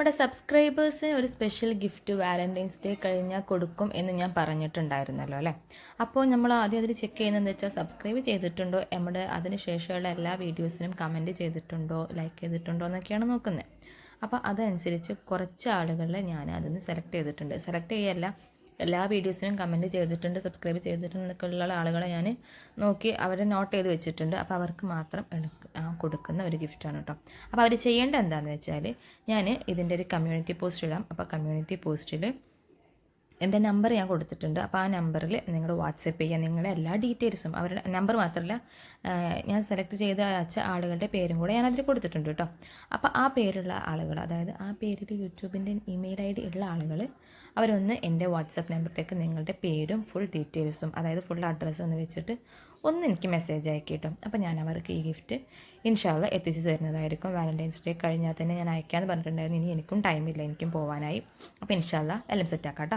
നമ്മുടെ സബ്സ്ക്രൈബേഴ്സിന് ഒരു special gift Valentine's day കഴിഞ്ഞാൽ കൊടുക്കും എന്ന് ഞാൻ പറഞ്ഞിട്ടുണ്ടായിരുന്നല്ലോ അല്ലേ. അപ്പോൾ നമ്മൾ ആദ്യം അതിൽ ചെക്ക് ചെയ്യുന്നതെന്ന് വെച്ചാൽ സബ്സ്ക്രൈബ് ചെയ്തിട്ടുണ്ടോ, നമ്മുടെ അതിന് ശേഷമുള്ള എല്ലാ വീഡിയോസിനും കമൻറ്റ് ചെയ്തിട്ടുണ്ടോ, ലൈക്ക് ചെയ്തിട്ടുണ്ടോ എന്നൊക്കെയാണ് നോക്കുന്നത്. അപ്പോൾ അതനുസരിച്ച് കുറച്ച് ആളുകളെ ഞാൻ അതിന് സെലക്ട് ചെയ്തിട്ടുണ്ട്. സെലക്ട് ചെയ്യല്ല, എല്ലാ വീഡിയോസിനും കമൻറ്റ് ചെയ്തിട്ടുണ്ട്, സബ്സ്ക്രൈബ് ചെയ്തിട്ടുണ്ടെന്നൊക്കെ ഉള്ള ആളുകളെ ഞാൻ നോക്കി അവരെ നോട്ട് ചെയ്ത് വെച്ചിട്ടുണ്ട്. അപ്പോൾ അവർക്ക് മാത്രം കൊടുക്കുന്ന ഒരു ഗിഫ്റ്റാണ് കേട്ടോ. അപ്പോൾ അവർ ചെയ്യേണ്ടത് എന്താണെന്ന് വെച്ചാൽ, ഞാൻ ഇതിൻ്റെ ഒരു കമ്മ്യൂണിറ്റി പോസ്റ്റ് ഇടാം. അപ്പോൾ കമ്മ്യൂണിറ്റി പോസ്റ്റിൽ എൻ്റെ നമ്പർ ഞാൻ കൊടുത്തിട്ടുണ്ട്. അപ്പോൾ ആ നമ്പറിൽ നിങ്ങൾ വാട്സപ്പ് ചെയ്യുക നിങ്ങളുടെ എല്ലാ ഡീറ്റെയിൽസും. അവരുടെ നമ്പർ മാത്രമല്ല, ഞാൻ സെലക്ട് ചെയ്ത അയച്ച ആളുകളുടെ പേരും കൂടെ ഞാനതിൽ കൊടുത്തിട്ടുണ്ട് കേട്ടോ. അപ്പോൾ ആ പേരുള്ള ആളുകൾ, അതായത് ആ പേരിൽ യൂട്യൂബിൻ്റെ ഇമെയിൽ ID ഉള്ള ആളുകൾ, അവരൊന്ന് എൻ്റെ വാട്സപ്പ് നമ്പറിലേക്ക് നിങ്ങളുടെ പേരും ഫുൾ ഡീറ്റെയിൽസും, അതായത് ഫുൾ അഡ്രസ്സ് ഒന്ന് വെച്ചിട്ട് ഒന്ന് എനിക്ക് മെസ്സേജ് അയക്കി കേട്ടോ. അപ്പോൾ ഞാൻ അവർക്ക് ഈ ഗിഫ്റ്റ് ഇൻഷാ അല്ലാഹ് എത്തിച്ച് തരുന്നതായിരിക്കും. വാലൻറ്റൈൻസ് ഡേ കഴിഞ്ഞാൽ തന്നെ ഞാൻ അയക്കാമെന്ന് പറഞ്ഞിട്ടുണ്ടായിരുന്നു. ഇനി എനിക്കും ടൈമില്ല, എനിക്കും പോകാനായി. അപ്പോൾ ഇൻഷാ അല്ലാഹ് എല്ലാം സെറ്റാക്കാം കേട്ടോ.